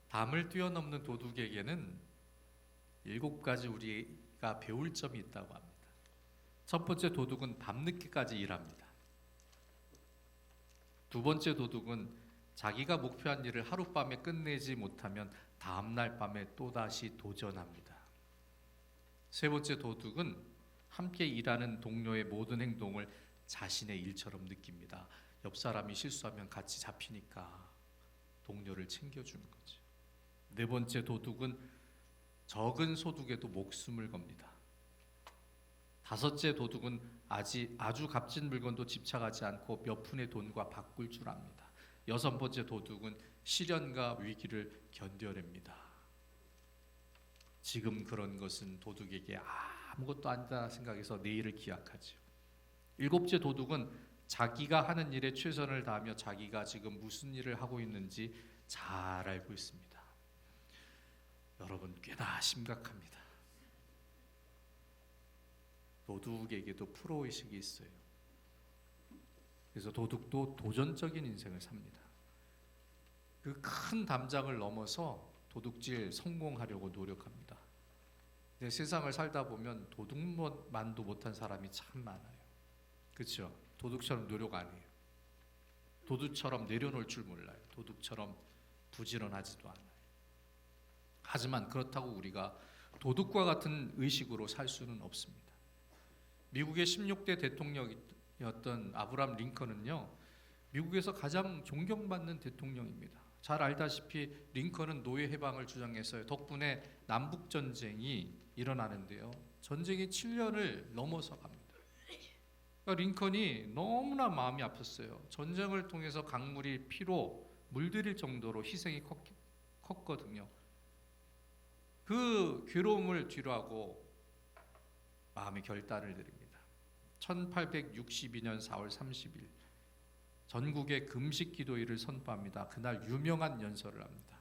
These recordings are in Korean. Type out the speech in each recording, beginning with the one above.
담을 뛰어넘는 도둑에게는 7가지 우리가 배울 점이 있다고 합니다. 첫 번째 도둑은 밤늦게까지 일합니다. 두 번째 도둑은 자기가 목표한 일을 하룻밤에 끝내지 못하면 다음날 밤에 또다시 도전합니다. 세 번째 도둑은 함께 일하는 동료의 모든 행동을 자신의 일처럼 느낍니다. 옆 사람이 실수하면 같이 잡히니까 동료를 챙겨주는 거죠. 네 번째 도둑은 적은 소득에도 목숨을 겁니다. 다섯째 도둑은 아주 값진 물건도 집착하지 않고 몇 푼의 돈과 바꿀 줄 압니다. 여섯 번째 도둑은 시련과 위기를 견뎌냅니다. 지금 그런 것은 도둑에게 아무것도 아니다 생각해서 내일을 기약하죠. 일곱째 도둑은 자기가 하는 일에 최선을 다하며 자기가 지금 무슨 일을 하고 있는지 잘 알고 있습니다. 여러분, 꽤나 심각합니다. 도둑에게도 프로의식이 있어요. 그래서 도둑도 도전적인 인생을 삽니다. 그 큰 담장을 넘어서 도둑질 성공하려고 노력합니다. 근데 세상을 살다 보면 도둑만도 못한 사람이 참 많아요. 그렇죠? 도둑처럼 노력 안 해요. 도둑처럼 내려놓을 줄 몰라요. 도둑처럼 부지런하지도 않아요. 하지만 그렇다고 우리가 도둑과 같은 의식으로 살 수는 없습니다. 미국의 16대 대통령이었던 아브라함 링컨은요, 미국에서 가장 존경받는 대통령입니다. 잘 알다시피 링컨은 노예 해방을 주장했어요. 덕분에 남북 전쟁이 일어나는데요, 전쟁이 7년을 넘어서 갑니다. 그러니까 링컨이 너무나 마음이 아팠어요. 전쟁을 통해서 강물이 피로 물들일 정도로 희생이 컸거든요. 그 괴로움을 뒤로하고 마음의 결단을 내립니다. 1862년 4월 30일 전국에 금식 기도일을 선포합니다. 그날 유명한 연설을 합니다.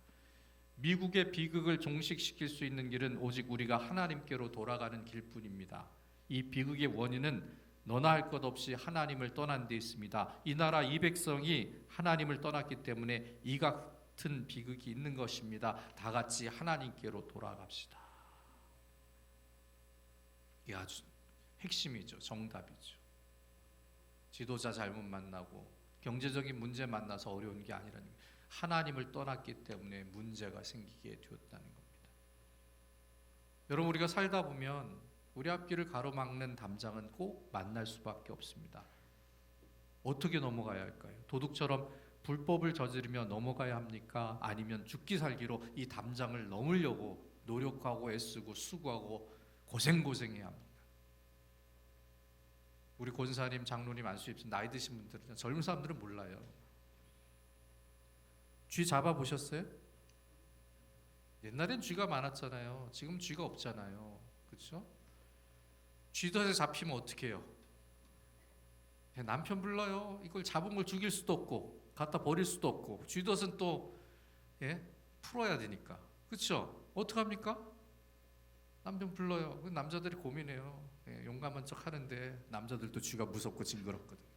미국의 비극을 종식시킬 수 있는 길은 오직 우리가 하나님께로 돌아가는 길뿐입니다. 이 비극의 원인은 너나 할 것 없이 하나님을 떠난 데 있습니다. 이 나라 이 백성이 하나님을 떠났기 때문에 이 같은 비극이 있는 것입니다. 다 같이 하나님께로 돌아갑시다. 이게 아주 핵심이죠. 정답이죠. 지도자 잘못 만나고 경제적인 문제 만나서 어려운 게 아니라는 거예요. 하나님을 떠났기 때문에 문제가 생기게 되었다는 겁니다. 여러분, 우리가 살다 보면 우리 앞길을 가로막는 담장은 꼭 만날 수밖에 없습니다. 어떻게 넘어가야 할까요? 도둑처럼 불법을 저지르며 넘어가야 합니까? 아니면 죽기 살기로 이 담장을 넘으려고 노력하고 애쓰고 수고하고 고생해야 합니까? 우리 권사님, 장로님, 안수입 나이 드신 분들은, 젊은 사람들은 몰라요. 쥐 잡아보셨어요? 옛날엔 쥐가 많았잖아요. 지금 쥐가 없잖아요. 그렇죠? 쥐덫에 잡히면 어떻게 해요? 남편 불러요. 이걸 잡은 걸 죽일 수도 없고 갖다 버릴 수도 없고, 쥐덫은 또 풀어야 되니까. 그렇죠? 어떡합니까? 남편 불러요. 남자들이 고민해요. 용감한 척 하는데 남자들도 쥐가 무섭고 징그럽거든요.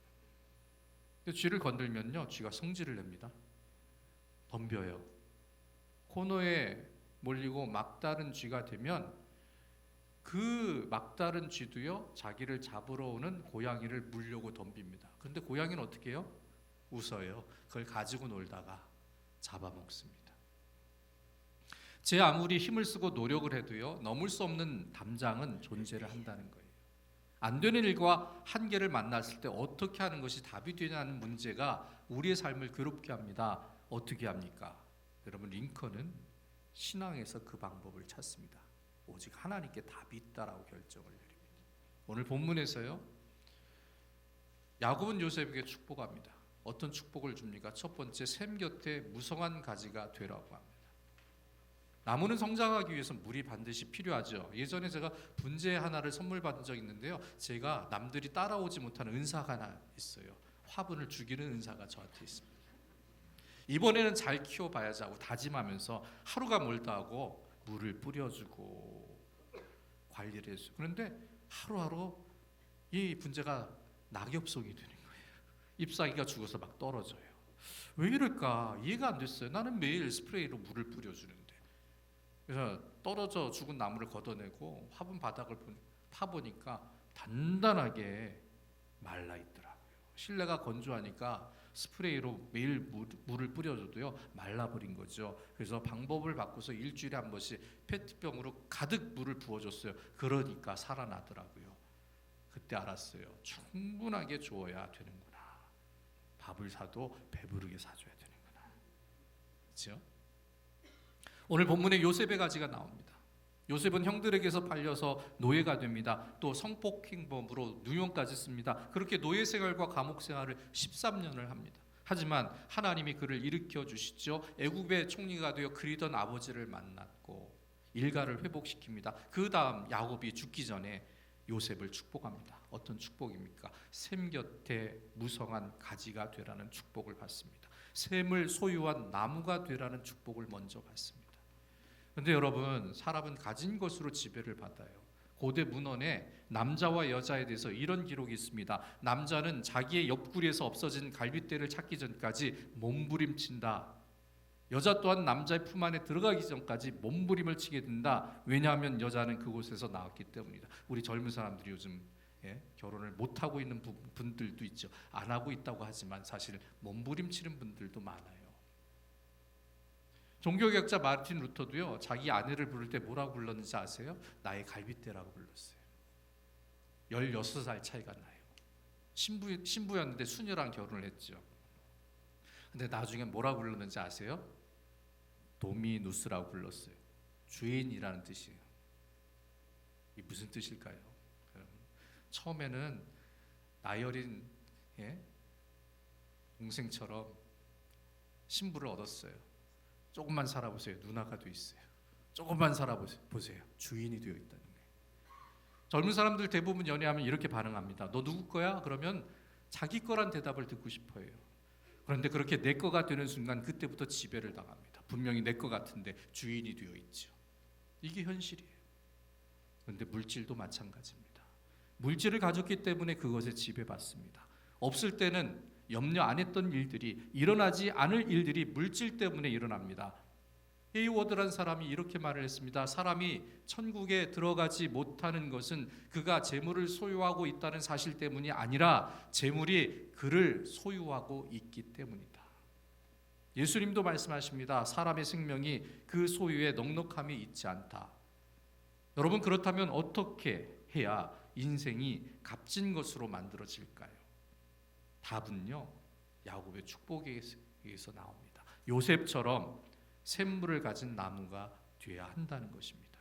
근데 쥐를 건들면요, 쥐가 성질을 냅니다. 덤벼요. 코너에 몰리고 막다른 쥐가 되면 그 막다른 쥐도요, 자기를 잡으러 오는 고양이를 물려고 덤빕니다. 그런데 고양이는 어떻게 해요? 웃어요. 그걸 가지고 놀다가 잡아먹습니다. 제 아무리 힘을 쓰고 노력을 해도요, 넘을 수 없는 담장은 존재를 한다는 거예요. 안 되는 일과 한계를 만났을 때 어떻게 하는 것이 답이 되냐는 문제가 우리의 삶을 괴롭게 합니다. 어떻게 합니까? 여러분, 링컨은 신앙에서 그 방법을 찾습니다. 오직 하나님께 답이 있다라고 결정을 내립니다. 오늘 본문에서요, 야곱은 요셉에게 축복합니다. 어떤 축복을 줍니까? 첫 번째, 샘 곁에 무성한 가지가 되라고 합니다. 나무는 성장하기 위해서 물이 반드시 필요하죠. 예전에 제가 분재 하나를 선물 받은 적이 있는데요, 제가 남들이 따라오지 못하는 은사가 하나 있어요. 화분을 죽이는 은사가 저한테 있습니다. 이번에는 잘 키워봐야지 하고 다짐하면서 하루가 멀다 하고 물을 뿌려주고 관리를 해주고, 그런데 하루하루 이 분재가 낙엽송이 되는 거예요. 잎사귀가 죽어서 막 떨어져요. 왜 이럴까 이해가 안 됐어요. 나는 매일 스프레이로 물을 뿌려주는데. 그래서 떨어져 죽은 나무를 걷어내고 화분 바닥을 파보니까 단단하게 말라 있더라고요. 실내가 건조하니까 스프레이로 매일 물을 뿌려줘도요 말라버린 거죠. 그래서 방법을 바꿔서 일주일에 한 번씩 페트병으로 가득 물을 부어줬어요. 그러니까 살아나더라고요. 그때 알았어요. 충분하게 주어야 되는구나. 밥을 사도 배부르게 사줘야 되는구나. 그렇죠? 오늘 본문에 요셉의 가지가 나옵니다. 요셉은 형들에게서 팔려서 노예가 됩니다. 또 성폭행범으로 누용까지 씁니다. 그렇게 노예 생활과 감옥 생활을 13년을 합니다. 하지만 하나님이 그를 일으켜 주시죠. 애굽의 총리가 되어 그리던 아버지를 만났고 일가를 회복시킵니다. 그 다음 야곱이 죽기 전에 요셉을 축복합니다. 어떤 축복입니까? 샘 곁에 무성한 가지가 되라는 축복을 받습니다. 샘을 소유한 나무가 되라는 축복을 먼저 받습니다. 그런데 여러분, 사람은 가진 것으로 지배를 받아요. 고대 문헌에 남자와 여자에 대해서 이런 기록이 있습니다. 남자는 자기의 옆구리에서 없어진 갈빗대를 찾기 전까지 몸부림친다. 여자 또한 남자의 품 안에 들어가기 전까지 몸부림을 치게 된다. 왜냐하면 여자는 그곳에서 나왔기 때문이다. 우리 젊은 사람들이 요즘 결혼을 못하고 있는 분들도 있죠. 안 하고 있다고 하지만 사실 몸부림치는 분들도 많아요. 종교개혁자 마르틴 루터도요, 자기 아내를 부를 때 뭐라고 불렀는지 아세요? 나의 갈빗대라고 불렀어요. 16살 차이가 나요. 신부였는데 수녀랑 결혼을 했죠. 근데 나중에 뭐라고 불렀는지 아세요? 도미누스라고 불렀어요. 주인이라는 뜻이에요. 이게 무슨 뜻일까요? 처음에는 나이 어린 동생처럼 신부를 얻었어요. 조금만 살아보세요. 누나가 돼 있어요. 조금만 살아보세요. 주인이 되어 있다는 거예요. 젊은 사람들 대부분 연애하면 이렇게 반응합니다. 너 누구 거야? 그러면 자기 거란 대답을 듣고 싶어 해요. 그런데 그렇게 내 거가 되는 순간 그때부터 지배를 당합니다. 분명히 내 거 같은데 주인이 되어 있죠. 이게 현실이에요. 그런데 물질도 마찬가지입니다. 물질을 가졌기 때문에 그것에 지배받습니다. 없을 때는 염려 안 했던 일들이, 일어나지 않을 일들이 물질 때문에 일어납니다. 헤이워드란 사람이 이렇게 말을 했습니다. 사람이 천국에 들어가지 못하는 것은 그가 재물을 소유하고 있다는 사실 때문이 아니라 재물이 그를 소유하고 있기 때문이다. 예수님도 말씀하십니다. 사람의 생명이 그 소유에 넉넉함이 있지 않다. 여러분, 그렇다면 어떻게 해야 인생이 값진 것으로 만들어질까요? 답은요, 야곱의 축복에서 나옵니다. 요셉처럼 샘물을 가진 나무가 되어야 한다는 것입니다.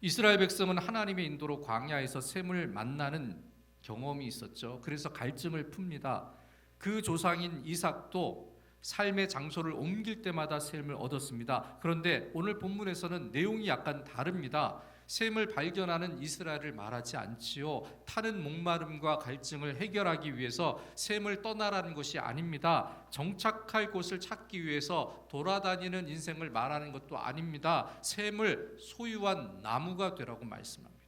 이스라엘 백성은 하나님의 인도로 광야에서 샘을 만나는 경험이 있었죠. 그래서 갈증을 풉니다. 그 조상인 이삭도 삶의 장소를 옮길 때마다 샘을 얻었습니다. 그런데 오늘 본문에서는 내용이 약간 다릅니다. 샘을 발견하는 이스라엘을 말하지 않지요. 타는 목마름과 갈증을 해결하기 위해서 샘을 떠나라는 것이 아닙니다. 정착할 곳을 찾기 위해서 돌아다니는 인생을 말하는 것도 아닙니다. 샘을 소유한 나무가 되라고 말씀합니다.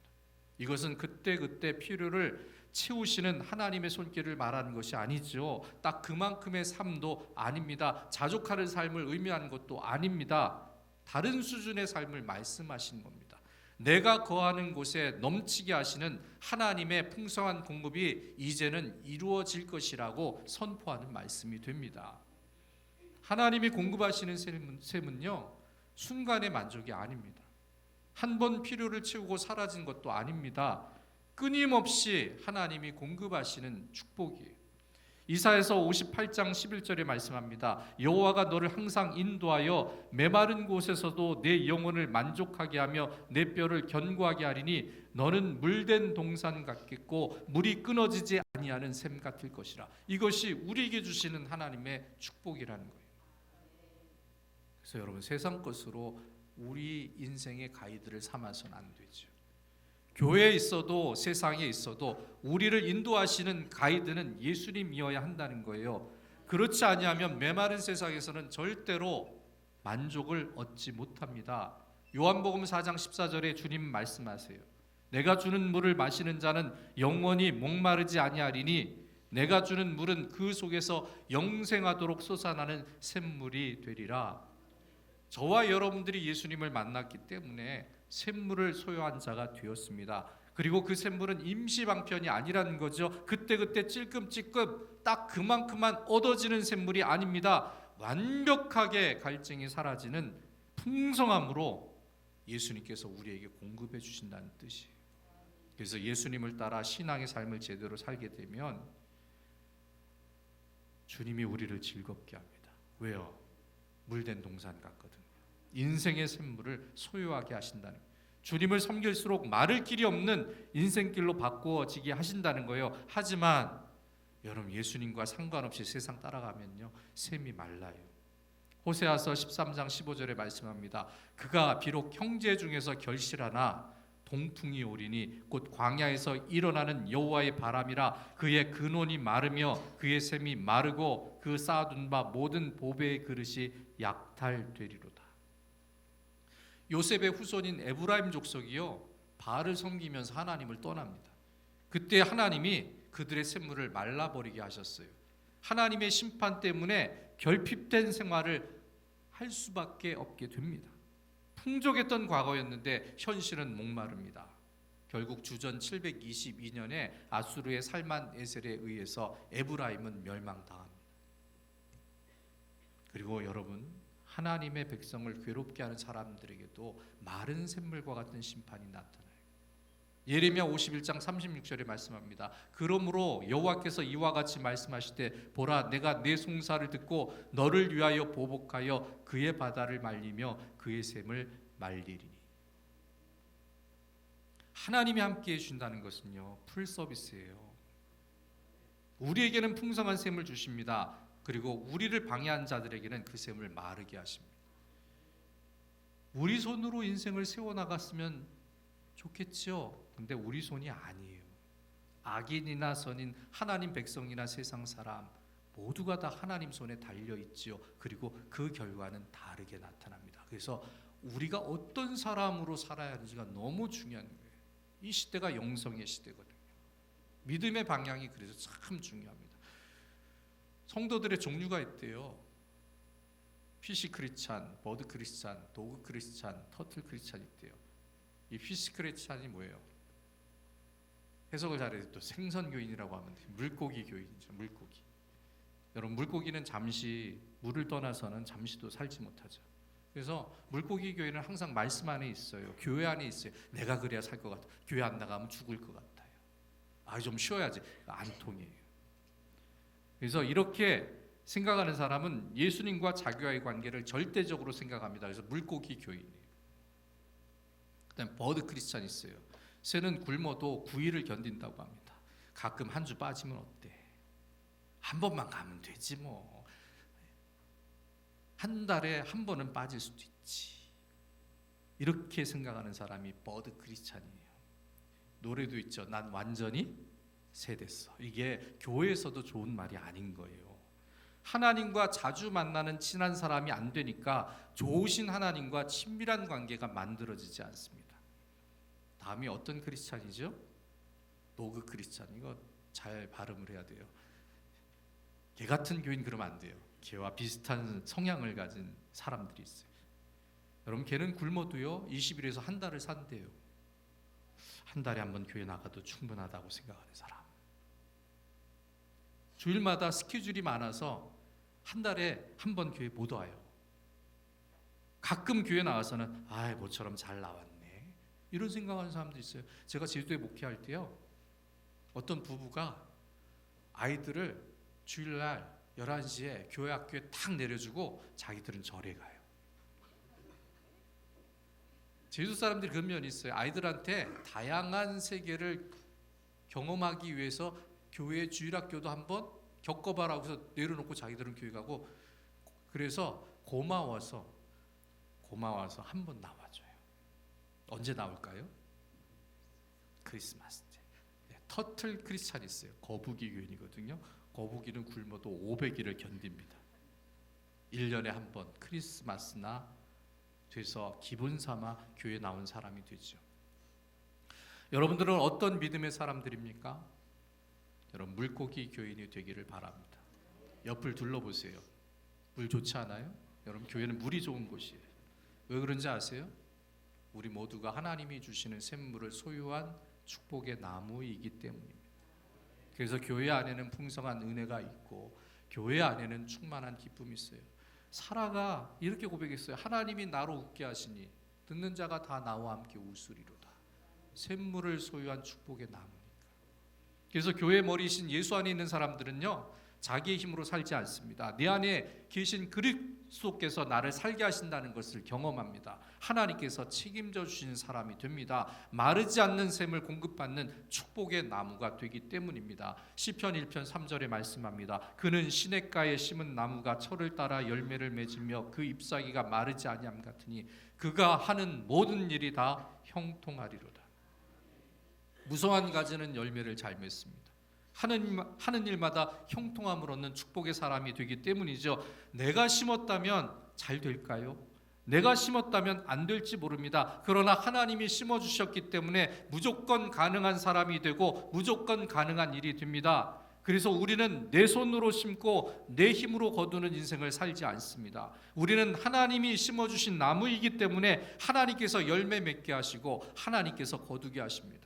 이것은 그때그때 필요를 채우시는 하나님의 손길을 말하는 것이 아니죠. 딱 그만큼의 삶도 아닙니다. 자족하는 삶을 의미하는 것도 아닙니다. 다른 수준의 삶을 말씀하시는 겁니다. 내가 거하는 곳에 넘치게 하시는 하나님의 풍성한 공급이 이제는 이루어질 것이라고 선포하는 말씀이 됩니다. 하나님이 공급하시는 샘은요, 순간의 만족이 아닙니다. 한 번 필요를 채우고 사라진 것도 아닙니다. 끊임없이 하나님이 공급하시는 축복이에요. 이사야서 58장 11절에 말씀합니다. 여호와가 너를 항상 인도하여 메마른 곳에서도 내 영혼을 만족하게 하며 내 뼈를 견고하게 하리니 너는 물된 동산 같겠고 물이 끊어지지 아니하는 샘 같을 것이라. 이것이 우리에게 주시는 하나님의 축복이라는 거예요. 그래서 여러분, 세상 것으로 우리 인생의 가이드를 삼아서는 안 되죠. 교회에 있어도 세상에 있어도 우리를 인도하시는 가이드는 예수님이어야 한다는 거예요. 그렇지 아니하면 메마른 세상에서는 절대로 만족을 얻지 못합니다. 요한복음 4장 14절에 주님 말씀하세요. 내가 주는 물을 마시는 자는 영원히 목마르지 아니하리니 내가 주는 물은 그 속에서 영생하도록 솟아나는 샘물이 되리라. 저와 여러분들이 예수님을 만났기 때문에 샘물을 소유한 자가 되었습니다. 그리고 그 샘물은 임시방편이 아니라는 거죠. 그때그때 찔끔찔끔 딱 그만큼만 얻어지는 샘물이 아닙니다. 완벽하게 갈증이 사라지는 풍성함으로 예수님께서 우리에게 공급해 주신다는 뜻이에요. 그래서 예수님을 따라 신앙의 삶을 제대로 살게 되면 주님이 우리를 즐겁게 합니다. 왜요? 물된 동산 같거든요. 인생의 샘물을 소유하게 하신다는 거예요. 주님을 섬길수록 마를 길이 없는 인생길로 바꾸어지게 하신다는 거예요. 하지만 여러분, 예수님과 상관없이 세상 따라가면요, 샘이 말라요. 호세아서 13장 15절에 말씀합니다. 그가 비록 형제 중에서 결실하나 동풍이 오리니 곧 광야에서 일어나는 여호와의 바람이라. 그의 근원이 마르며 그의 샘이 마르고 그 쌓아둔 바 모든 보배의 그릇이 약탈되리로다. 요셉의 후손인 에브라임 족속이요, 바알을 섬기면서 하나님을 떠납니다. 그때 하나님이 그들의 샘물을 말라버리게 하셨어요. 하나님의 심판 때문에 결핍된 생활을 할 수밖에 없게 됩니다. 풍족했던 과거였는데 현실은 목마릅니다. 결국 주전 722년에 아수르의 살만 에셀에 의해서 에브라임은 멸망당합니다. 그리고 여러분, 하나님의 백성을 괴롭게 하는 사람들에게도 마른 샘물과 같은 심판이 나타나요. 예레미야 51장 36절에 말씀합니다. 그러므로 여호와께서 이와 같이 말씀하시되 보라, 내가 내 송사를 듣고 너를 위하여 보복하여 그의 바다를 말리며 그의 샘을 말리리니. 하나님이 함께 해준다는 것은요, 풀 서비스예요. 우리에게는 풍성한 샘을 주십니다. 그리고 우리를 방해한 자들에게는 그 샘을 마르게 하십니다. 우리 손으로 인생을 세워나갔으면 좋겠죠. 근데 우리 손이 아니에요. 악인이나 선인, 하나님 백성이나 세상 사람 모두가 다 하나님 손에 달려있지요. 그리고 그 결과는 다르게 나타납니다. 그래서 우리가 어떤 사람으로 살아야 하는지가 너무 중요한 거예요. 이 시대가 영성의 시대거든요. 믿음의 방향이 그래서 참 중요합니다. 성도들의 종류가 있대요. 피시 크리스찬, 버드 크리스찬, 도그 크리스찬, 터틀 크리스찬 있대요. 이 피시 크리스찬이 뭐예요? 해석을 잘해서 또 생선교인이라고 하면 돼요. 물고기 교인이죠. 물고기. 여러분, 물고기는 잠시 물을 떠나서는 잠시도 살지 못하죠. 그래서 물고기 교회는 항상 말씀 안에 있어요. 교회 안에 있어요. 내가 그래야 살 것 같아. 교회 안 나가면 죽을 것 같아요. 좀 쉬어야지. 안 통해요. 그래서 이렇게 생각하는 사람은 예수님과 자기와의 관계를 절대적으로 생각합니다. 그래서 물고기 교인이에요. 그다음 버드 크리스찬이 있어요. 새는 굶어도 9일을 견딘다고 합니다. 가끔 한 주 빠지면 어때? 한 번만 가면 되지 뭐. 한 달에 한 번은 빠질 수도 있지. 이렇게 생각하는 사람이 버드 크리스찬이에요. 노래도 있죠. 난 완전히 새 됐어. 이게 교회에서도 좋은 말이 아닌 거예요. 하나님과 자주 만나는 친한 사람이 안 되니까 좋으신 하나님과 친밀한 관계가 만들어지지 않습니다. 다음이 어떤 크리스찬이죠? 노그 크리스찬. 이거 잘 발음을 해야 돼요. 걔 같은 교인 그러면 안 돼요. 걔와 비슷한 성향을 가진 사람들이 있어요. 여러분, 걔는 굶어도요 20일에서 한 달을 산대요. 한 달에 한 번 교회 나가도 충분하다고 생각하는 사람. 주일마다 스케줄이 많아서 한 달에 한 번 교회 못 와요. 가끔 교회 나와서는 모처럼 잘 나왔네, 이런 생각하는 사람도 있어요. 제가 제주도에 목회할 때요, 어떤 부부가 아이들을 주일날 11시에 교회 학교에 탁 내려주고 자기들은 절에 가요. 제주도 사람들이 그런 면이 있어요. 아이들한테 다양한 세계를 경험하기 위해서 교회 주일학교도 한번 겪어봐라고 해서 내려놓고 자기들은 교회 가고, 그래서 고마워서 한 번 나와줘요. 언제 나올까요? 크리스마스 때. 터틀 크리스찬이 있어요. 거북이 교인이거든요. 거북이는 굶어도 500일을 견딥니다. 1년에 한 번 크리스마스나 돼서 기분 삼아 교회에 나온 사람이 되죠. 여러분들은 어떤 믿음의 사람들입니까? 여러분 물고기 교인이 되기를 바랍니다. 옆을 둘러보세요. 물 좋지 않아요? 여러분 교회는 물이 좋은 곳이에요. 왜 그런지 아세요? 우리 모두가 하나님이 주시는 샘물을 소유한 축복의 나무이기 때문입니다. 그래서 교회 안에는 풍성한 은혜가 있고 교회 안에는 충만한 기쁨이 있어요. 사라가 이렇게 고백했어요. 하나님이 나로 웃게 하시니 듣는 자가 다 나와 함께 웃으리로다. 샘물을 소유한 축복의 나무니까. 그래서 교회 머리이신 예수 안에 있는 사람들은요, 자기의 힘으로 살지 않습니다. 내 안에 계신 그리스도께서 나를 살게 하신다는 것을 경험합니다. 하나님께서 책임져 주신 사람이 됩니다. 마르지 않는 샘을 공급받는 축복의 나무가 되기 때문입니다. 시편 1편 3절에 말씀합니다. 그는 시냇가에 심은 나무가 철을 따라 열매를 맺으며 그 잎사귀가 마르지 아니함 같으니 그가 하는 모든 일이 다 형통하리로다. 무성한 가지는 열매를 잘 맺습니다. 하는 일마다 형통함을 얻는 축복의 사람이 되기 때문이죠. 내가 심었다면 잘 될까요? 내가 심었다면 안 될지 모릅니다. 그러나 하나님이 심어주셨기 때문에 무조건 가능한 사람이 되고 무조건 가능한 일이 됩니다. 그래서 우리는 내 손으로 심고 내 힘으로 거두는 인생을 살지 않습니다. 우리는 하나님이 심어주신 나무이기 때문에 하나님께서 열매 맺게 하시고 하나님께서 거두게 하십니다.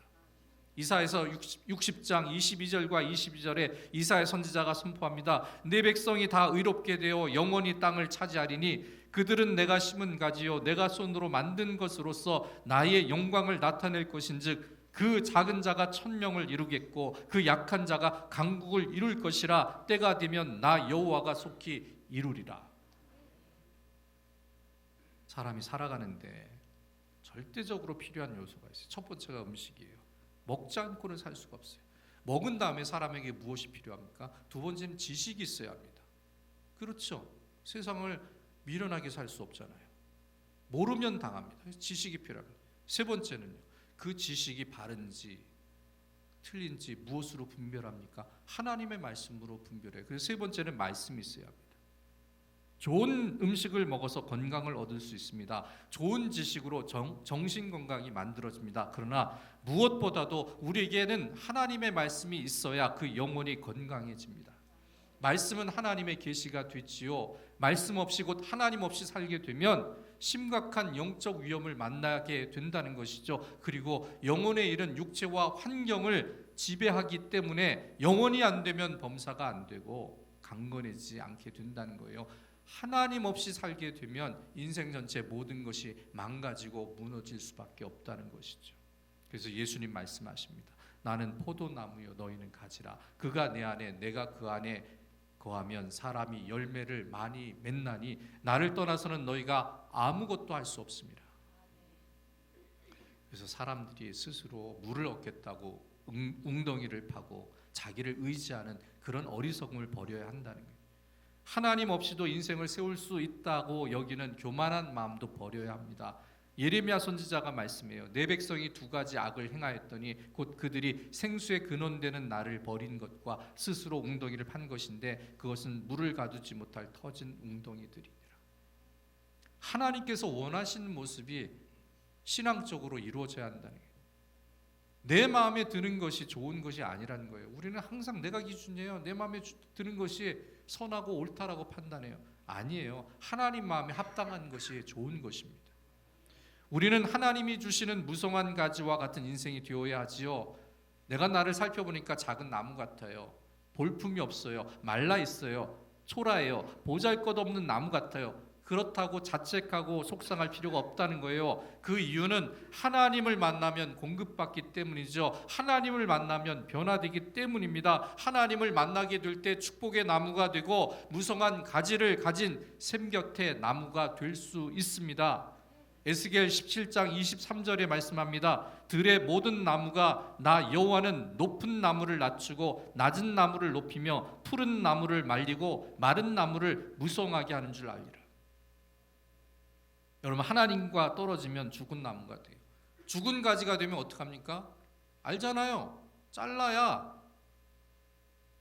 이사야서 60장 22절과 22절에 이사야 선지자가 선포합니다. 내 백성이 다 의롭게 되어 영원히 땅을 차지하리니 그들은 내가 심은 가지요 내가 손으로 만든 것으로서 나의 영광을 나타낼 것인즉 그 작은 자가 천명을 이루겠고 그 약한 자가 강국을 이룰 것이라. 때가 되면 나 여호와가 속히 이루리라. 사람이 살아가는데 절대적으로 필요한 요소가 있어요. 첫 번째가 음식이에요. 먹지 않고는 살 수가 없어요. 먹은 다음에 사람에게 무엇이 필요합니까? 두 번째는 지식이 있어야 합니다. 그렇죠. 세상을 미련하게 살 수 없잖아요. 모르면 당합니다. 지식이 필요합니다. 세 번째는요, 그 지식이 바른지 틀린지 무엇으로 분별합니까? 하나님의 말씀으로 분별해요. 그래서 세 번째는 말씀이 있어야 합니다. 좋은 음식을 먹어서 건강을 얻을 수 있습니다. 좋은 지식으로 정신 건강이 만들어집니다. 그러나 무엇보다도 우리에게는 하나님의 말씀이 있어야 그 영혼이 건강해집니다. 말씀은 하나님의 계시가 되지요. 말씀 없이 곧 하나님 없이 살게 되면 심각한 영적 위험을 만나게 된다는 것이죠. 그리고 영혼의 일은 육체와 환경을 지배하기 때문에 영혼이 안 되면 범사가 안 되고 강건해지지 않게 된다는 거예요. 하나님 없이 살게 되면 인생 전체 모든 것이 망가지고 무너질 수밖에 없다는 것이죠. 그래서 예수님 말씀하십니다. 나는 포도나무요 너희는 가지라. 그가 내 안에 내가 그 안에 거하면 사람이 열매를 많이 맺나니 나를 떠나서는 너희가 아무것도 할 수 없습니다. 그래서 사람들이 스스로 물을 얻겠다고 웅덩이를 파고 자기를 의지하는 그런 어리석음을 버려야 한다는 거예요. 하나님 없이도 인생을 세울 수 있다고 여기는 교만한 마음도 버려야 합니다. 예레미야 선지자가 말씀해요. 내 백성이 두 가지 악을 행하였더니 곧 그들이 생수의 근원되는 나를 버린 것과 스스로 웅덩이를 판 것인데 그것은 물을 가두지 못할 터진 웅덩이들이니라. 하나님께서 원하시는 모습이 신앙적으로 이루어져야 한다는 거예요. 내 마음에 드는 것이 좋은 것이 아니라는 거예요. 우리는 항상 내가 기준이에요. 내 마음에 드는 것이 선하고 옳다라고 판단해요. 아니에요. 하나님 마음에 합당한 것이 좋은 것입니다. 우리는 하나님이 주시는 무성한 가지와 같은 인생이 되어야 하지요. 내가 나를 살펴보니까 작은 나무 같아요. 볼품이 없어요. 말라 있어요. 초라해요. 보잘것없는 나무 같아요. 그렇다고 자책하고 속상할 필요가 없다는 거예요. 그 이유는 하나님을 만나면 공급받기 때문이죠. 하나님을 만나면 변화되기 때문입니다. 하나님을 만나게 될 때 축복의 나무가 되고 무성한 가지를 가진 샘 곁에 나무가 될 수 있습니다. 에스겔 17장 23절에 말씀합니다. 들의 모든 나무가 나 여호와는 높은 나무를 낮추고 낮은 나무를 높이며 푸른 나무를 말리고 마른 나무를 무성하게 하는 줄 알리라. 여러분, 하나님과 떨어지면 죽은 나무가 돼요. 죽은 가지가 되면 어떡합니까? 알잖아요. 잘라야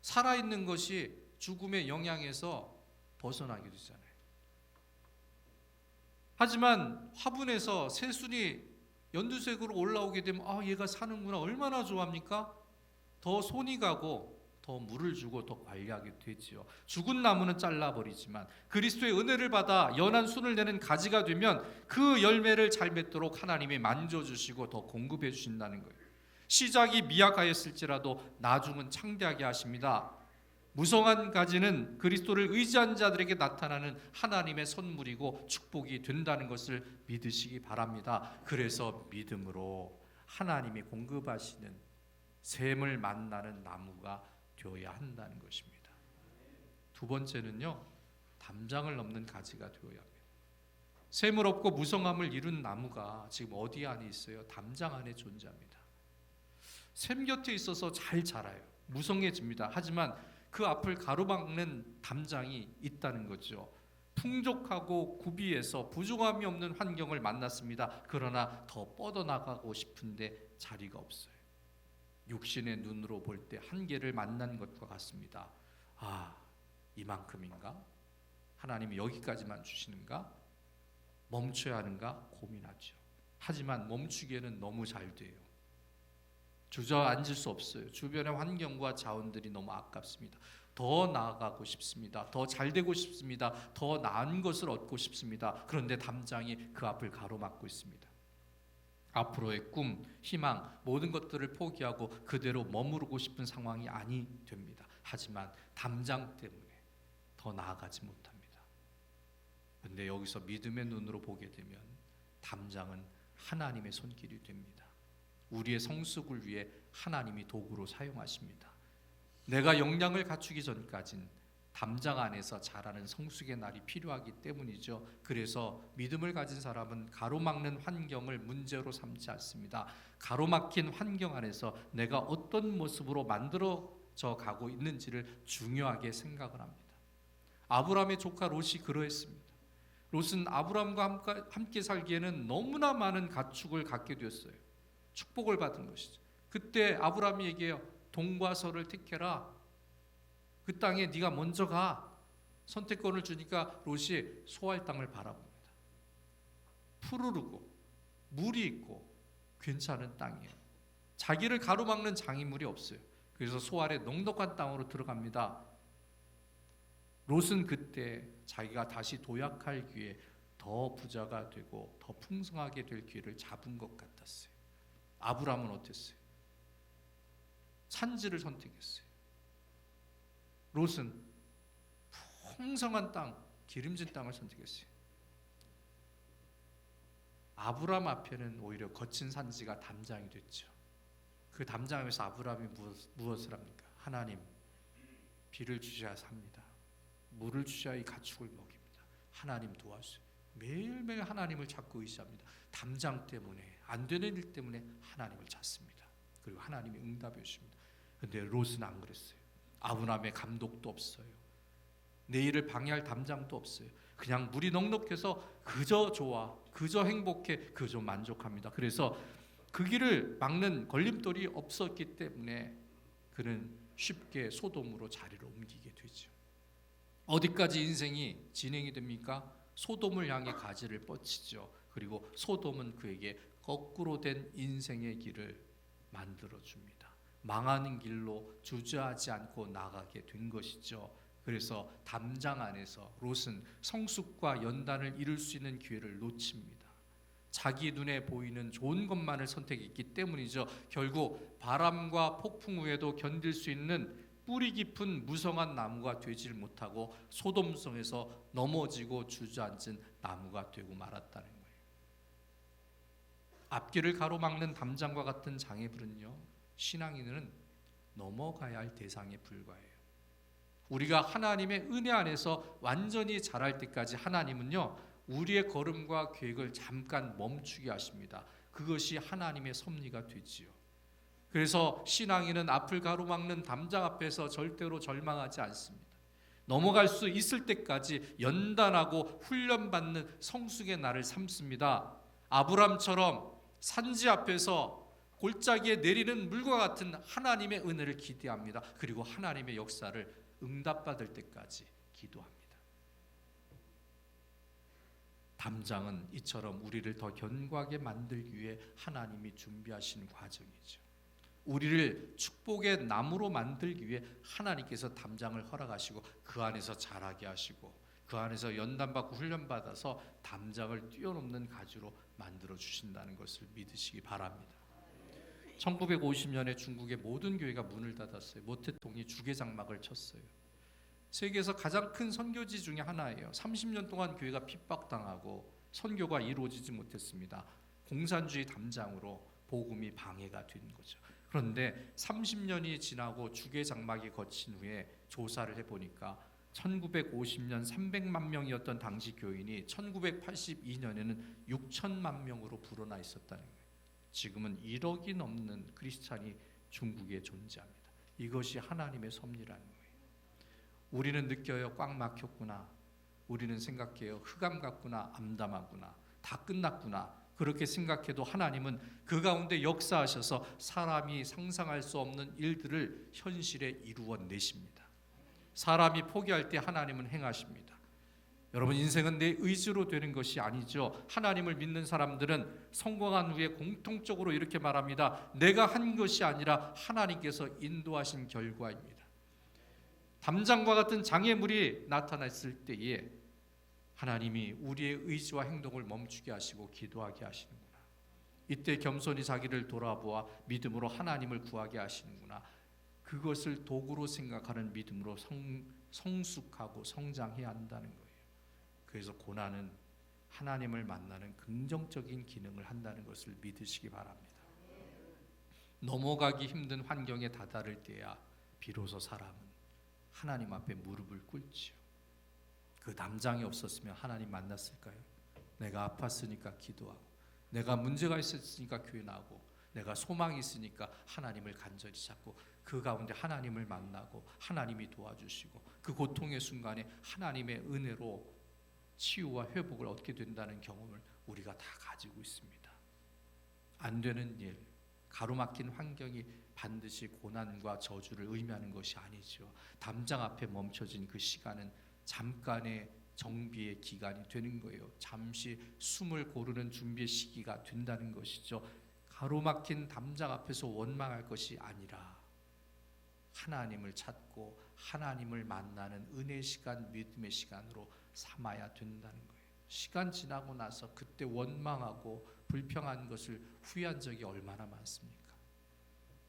살아있는 것이 죽음의 영향에서 벗어나게 되잖아요. 하지만 화분에서 새순이 연두색으로 올라오게 되면 얘가 사는구나 얼마나 좋아합니까? 더 손이 가고 더 물을 주고 더 관리하게 되지요. 죽은 나무는 잘라버리지만 그리스도의 은혜를 받아 연한 순을 내는 가지가 되면 그 열매를 잘 맺도록 하나님이 만져주시고 더 공급해 주신다는 거예요. 시작이 미약하였을지라도 나중은 창대하게 하십니다. 무성한 가지는 그리스도를 의지한 자들에게 나타나는 하나님의 선물이고 축복이 된다는 것을 믿으시기 바랍니다. 그래서 믿음으로 하나님이 공급하시는 샘을 만나는 나무가 되어야 한다는 것입니다. 두 번째는요, 담장을 넘는 가지가 되어야 합니다. 샘을 없고 무성함을 이룬 나무가 지금 어디 안에 있어요? 담장 안에 존재합니다. 샘 곁에 있어서 잘 자라요. 무성해집니다. 하지만 그 앞을 가로막는 담장이 있다는 거죠. 풍족하고 구비해서 부족함이 없는 환경을 만났습니다. 그러나 더 뻗어나가고 싶은데 자리가 없어요. 육신의 눈으로 볼 때 한계를 만난 것과 같습니다. 아, 이만큼인가? 하나님이 여기까지만 주시는가? 멈춰야 하는가? 고민하죠. 하지만 멈추기에는 너무 잘 돼요. 주저앉을 수 없어요. 주변의 환경과 자원들이 너무 아깝습니다. 더 나아가고 싶습니다. 더 잘 되고 싶습니다. 더 나은 것을 얻고 싶습니다. 그런데 담장이 그 앞을 가로막고 있습니다. 앞으로의 꿈, 희망, 모든 것들을 포기하고 그대로 머무르고 싶은 상황이 아니 됩니다. 하지만 담장 때문에 더 나아가지 못합니다. 그런데 여기서 믿음의 눈으로 보게 되면 담장은 하나님의 손길이 됩니다. 우리의 성숙을 위해 하나님이 도구로 사용하십니다. 내가 역량을 갖추기 전까진 담장 안에서 자라는 성숙의 날이 필요하기 때문이죠. 그래서 믿음을 가진 사람은 가로막는 환경을 문제로 삼지 않습니다. 가로막힌 환경 안에서 내가 어떤 모습으로 만들어져 가고 있는지를 중요하게 생각을 합니다. 아브라함의 조카 롯이 그러했습니다. 롯은 아브라함과 함께 살기에는 너무나 많은 가축을 갖게 되었어요. 축복을 받은 것이죠. 그때 아브라함이 얘기해요. 동과 서를 택해라. 그 땅에 네가 먼저 가. 선택권을 주니까 롯이 소할 땅을 바라봅니다. 푸르르고 물이 있고 괜찮은 땅이에요. 자기를 가로막는 장애물이 없어요. 그래서 소알의 넉넉한 땅으로 들어갑니다. 롯은 그때 자기가 다시 도약할 기회, 더 부자가 되고 더 풍성하게 될 기회를 잡은 것 같았어요. 아브라함은 어땠어요? 산지를 선택했어요. 롯은 풍성한 땅, 기름진 땅을 선택했어요. 아브라함 앞에는 오히려 거친 산지가 담장이 됐죠. 그 담장에서 아브라함이 무엇을 합니까? 하나님, 비를 주셔야 삽니다. 물을 주셔야 이 가축을 먹입니다. 하나님 도와주세요. 매일매일 하나님을 찾고 의지합니다. 담장 때문에, 안 되는 일 때문에 하나님을 찾습니다. 그리고 하나님이 응답해 주십니다. 그런데 롯은 안 그랬어요. 아브라함의 감독도 없어요. 내 일을 방해할 담장도 없어요. 그냥 물이 넉넉해서 그저 좋아, 그저 행복해, 그저 만족합니다. 그래서 그 길을 막는 걸림돌이 없었기 때문에 그는 쉽게 소돔으로 자리를 옮기게 되죠. 어디까지 인생이 진행이 됩니까? 소돔을 향해 가지를 뻗치죠. 그리고 소돔은 그에게 거꾸로 된 인생의 길을 만들어줍니다. 망하는 길로 주저하지 않고 나가게 된 것이죠. 그래서 담장 안에서 롯은 성숙과 연단을 이룰 수 있는 기회를 놓칩니다. 자기 눈에 보이는 좋은 것만을 선택했기 때문이죠. 결국 바람과 폭풍 후에도 견딜 수 있는 뿌리 깊은 무성한 나무가 되질 못하고 소돔성에서 넘어지고 주저앉은 나무가 되고 말았다는 거예요. 앞길을 가로막는 담장과 같은 장애물은요, 신앙인은 넘어가야 할 대상에 불과해요. 우리가 하나님의 은혜 안에서 완전히 자랄 때까지 하나님은요, 우리의 걸음과 계획을 잠깐 멈추게 하십니다. 그것이 하나님의 섭리가 되지요. 그래서 신앙인은 앞을 가로막는 담장 앞에서 절대로 절망하지 않습니다. 넘어갈 수 있을 때까지 연단하고 훈련받는 성숙의 날을 삼습니다. 아브람처럼 산지 앞에서 골짜기에 내리는 물과 같은 하나님의 은혜를 기대합니다. 그리고 하나님의 역사를 응답받을 때까지 기도합니다. 담장은 이처럼 우리를 더 견고하게 만들기 위해 하나님이 준비하신 과정이죠. 우리를 축복의 나무로 만들기 위해 하나님께서 담장을 허락하시고 그 안에서 자라게 하시고 그 안에서 연단받고 훈련받아서 담장을 뛰어넘는 가지로 만들어 주신다는 것을 믿으시기 바랍니다. 1950년에 중국의 모든 교회가 문을 닫았어요. 모태통이 주계장막을 쳤어요. 세계에서 가장 큰 선교지 중에 하나예요. 30년 동안 교회가 핍박당하고 선교가 이루어지지 못했습니다. 공산주의 담장으로 복음이 방해가 된 거죠. 그런데 30년이 지나고 주계장막이 거친 후에 조사를 해보니까 1950년 300만 명이었던 당시 교인이 1982년에는 6천만 명으로 불어나 있었다는 거예요. 지금은 1억이 넘는 크리스찬이 중국에 존재합니다. 이것이 하나님의 섭리라는 거예요. 우리는 느껴요. 꽉 막혔구나. 우리는 생각해요. 흑암 같구나. 암담하구나. 다 끝났구나. 그렇게 생각해도 하나님은 그 가운데 역사하셔서 사람이 상상할 수 없는 일들을 현실에 이루어내십니다. 사람이 포기할 때 하나님은 행하십니다. 여러분, 인생은 내 의지로 되는 것이 아니죠. 하나님을 믿는 사람들은 성공한 후에 공통적으로 이렇게 말합니다. 내가 한 것이 아니라 하나님께서 인도하신 결과입니다. 담장과 같은 장애물이 나타났을 때에 하나님이 우리의 의지와 행동을 멈추게 하시고 기도하게 하시는구나. 이때 겸손히 자기를 돌아보아 믿음으로 하나님을 구하게 하시는구나. 그것을 도구로 생각하는 믿음으로 성숙하고 성장해야 한다는 거예요. 그래서 고난은 하나님을 만나는 긍정적인 기능을 한다는 것을 믿으시기 바랍니다. 넘어가기 힘든 환경에 다다를 때야 비로소 사람은 하나님 앞에 무릎을 꿇지요. 그 담장이 없었으면 하나님 만났을까요? 내가 아팠으니까 기도하고, 내가 문제가 있었으니까 교회 나오고, 내가 소망이 있으니까 하나님을 간절히 찾고, 그 가운데 하나님을 만나고 하나님이 도와주시고 그 고통의 순간에 하나님의 은혜로 치유와 회복을 얻게 된다는 경험을 우리가 다 가지고 있습니다. 안 되는 일, 가로막힌 환경이 반드시 고난과 저주를 의미하는 것이 아니죠. 담장 앞에 멈춰진 그 시간은 잠깐의 정비의 기간이 되는 거예요. 잠시 숨을 고르는 준비의 시기가 된다는 것이죠. 가로막힌 담장 앞에서 원망할 것이 아니라 하나님을 찾고 하나님을 만나는 은혜의 시간, 믿음의 시간으로 삼아야 된다는 거예요. 시간 지나고 나서 그때 원망하고 불평한 것을 후회한 적이 얼마나 많습니까?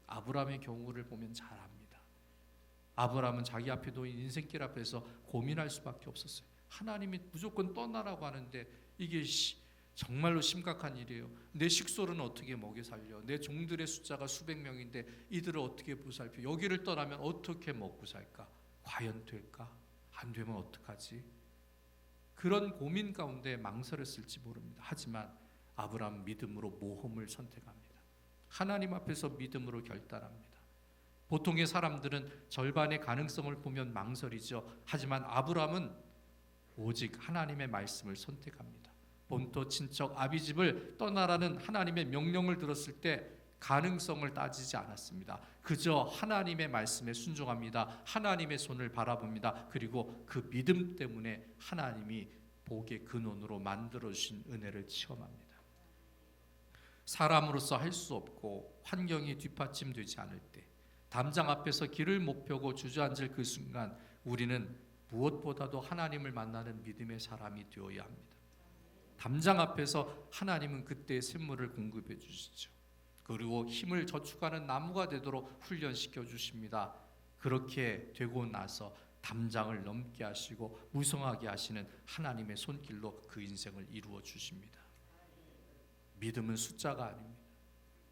아브라함의 경우를 보면 잘 압니다. 아브라함은 자기 앞에 놓인 인생길 앞에서 고민할 수밖에 없었어요. 하나님이 무조건 떠나라고 하는데 이게 정말로 심각한 일이에요. 내 식솔은 어떻게 먹여 살려? 내 종들의 숫자가 수백 명인데 이들을 어떻게 보살펴? 여기를 떠나면 어떻게 먹고 살까? 과연 될까? 안 되면 어떡하지? 그런 고민 가운데 망설였을지 모릅니다. 하지만 아브라함은 믿음으로 모험을 선택합니다. 하나님 앞에서 믿음으로 결단합니다. 보통의 사람들은 절반의 가능성을 보면 망설이죠. 하지만 아브라함은 오직 하나님의 말씀을 선택합니다. 본토 친척 아비집을 떠나라는 하나님의 명령을 들었을 때 가능성을 따지지 않았습니다. 그저 하나님의 말씀에 순종합니다. 하나님의 손을 바라봅니다. 그리고 그 믿음 때문에 하나님이 복의 근원으로 만들어주신 은혜를 체험합니다. 사람으로서 할 수 없고 환경이 뒷받침되지 않을 때 담장 앞에서 길을 못 펴고 주저앉을 그 순간 우리는 무엇보다도 하나님을 만나는 믿음의 사람이 되어야 합니다. 담장 앞에서 하나님은 그때 샘물을 공급해 주시죠. 그리고 힘을 저축하는 나무가 되도록 훈련시켜 주십니다. 그렇게 되고 나서 담장을 넘게 하시고 무성하게 하시는 하나님의 손길로 그 인생을 이루어 주십니다. 믿음은 숫자가 아닙니다.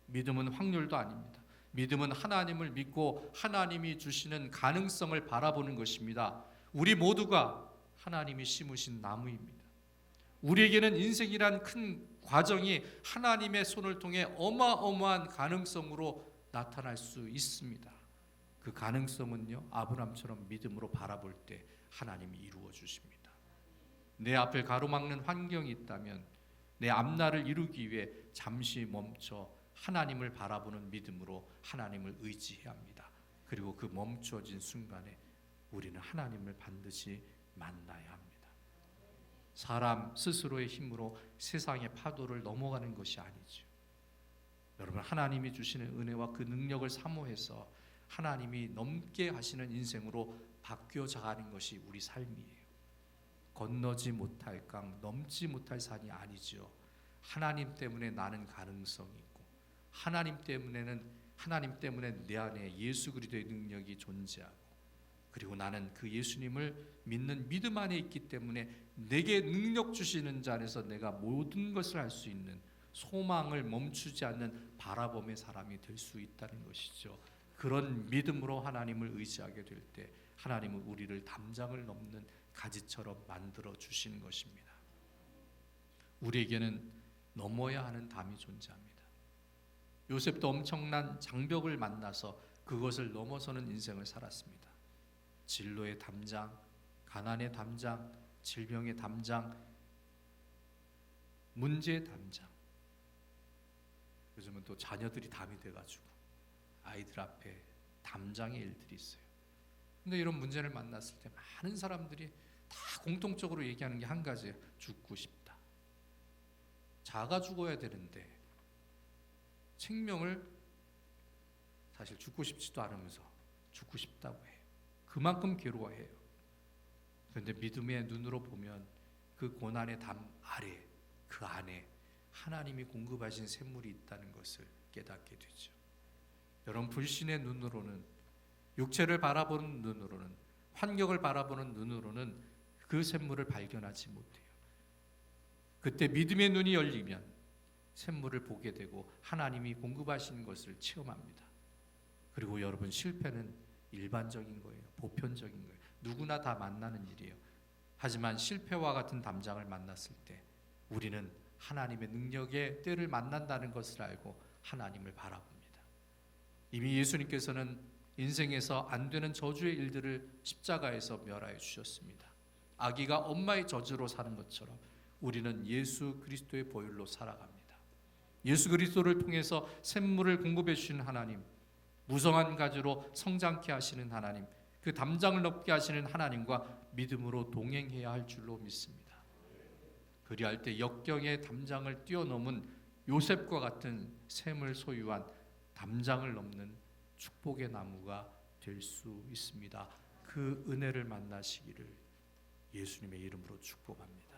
믿음은 확률도 아닙니다. 믿음은 하나님을 믿고 하나님이 주시는 가능성을 바라보는 것입니다. 우리 모두가 하나님이 심으신 나무입니다. 우리에게는 인생이란 큰 과정이 하나님의 손을 통해 어마어마한 가능성으로 나타날 수 있습니다. 그 가능성은요, 아브라함처럼 믿음으로 바라볼 때 하나님이 이루어 주십니다. 내 앞을 가로막는 환경이 있다면 내 앞날을 이루기 위해 잠시 멈춰 하나님을 바라보는 믿음으로 하나님을 의지해야 합니다. 그리고 그 멈춰진 순간에 우리는 하나님을 반드시 만나야 합니다. 사람 스스로의 힘으로 세상의 파도를 넘어가는 것이 아니죠. 여러분, 하나님이 주시는 은혜와 그 능력을 사모해서 하나님이 넘게 하시는 인생으로 바뀌어 가는 것이 우리 삶이에요. 건너지 못할 강, 넘지 못할 산이 아니죠. 하나님 때문에 나는 가능성이 있고, 하나님 때문에 내 안에 예수 그리스도의 능력이 존재하고, 그리고 나는 그 예수님을 믿는 믿음 안에 있기 때문에 내게 능력 주시는 자 안에서 내가 모든 것을 할 수 있는, 소망을 멈추지 않는 바라봄의 사람이 될 수 있다는 것이죠. 그런 믿음으로 하나님을 의지하게 될 때 하나님은 우리를 담장을 넘는 가지처럼 만들어 주시는 것입니다. 우리에게는 넘어야 하는 담이 존재합니다. 요셉도 엄청난 장벽을 만나서 그것을 넘어서는 인생을 살았습니다. 진로의 담장, 가난의 담장, 질병의 담장, 문제의 담장. 요즘은 또 자녀들이 담이 돼가지고 아이들 앞에 담장의 일들이 있어요. 근데 이런 문제를 만났을 때 많은 사람들이 다 공통적으로 얘기하는 게 한 가지예요. 죽고 싶다. 자가 죽어야 되는데 생명을 사실 죽고 싶지도 않으면서 죽고 싶다고 해요. 그만큼 괴로워해요. 그런데 믿음의 눈으로 보면 그 고난의 담 아래, 그 안에 하나님이 공급하신 샘물이 있다는 것을 깨닫게 되죠. 여러분, 불신의 눈으로는, 육체를 바라보는 눈으로는, 환경을 바라보는 눈으로는 그 샘물을 발견하지 못해요. 그때 믿음의 눈이 열리면 샘물을 보게 되고 하나님이 공급하시는 것을 체험합니다. 그리고 여러분, 실패는 일반적인 거예요. 보편적인 거예요. 누구나 다 만나는 일이에요. 하지만 실패와 같은 담장을 만났을 때 우리는 하나님의 능력의 때를 만난다는 것을 알고 하나님을 바라봅니다. 이미 예수님께서는 인생에서 안 되는 저주의 일들을 십자가에서 멸하여 주셨습니다. 아기가 엄마의 저주로 사는 것처럼 우리는 예수 그리스도의 보혈로 살아갑니다. 예수 그리스도를 통해서 샘물을 공급해 주시는 하나님, 무성한 가지로 성장케 하시는 하나님, 그 담장을 넘게 하시는 하나님과 믿음으로 동행해야 할 줄로 믿습니다. 그리할 때 역경의 담장을 뛰어넘은 요셉과 같은 샘을 소유한 담장을 넘는 축복의 나무가 될 수 있습니다. 그 은혜를 만나시기를 예수님의 이름으로 축복합니다.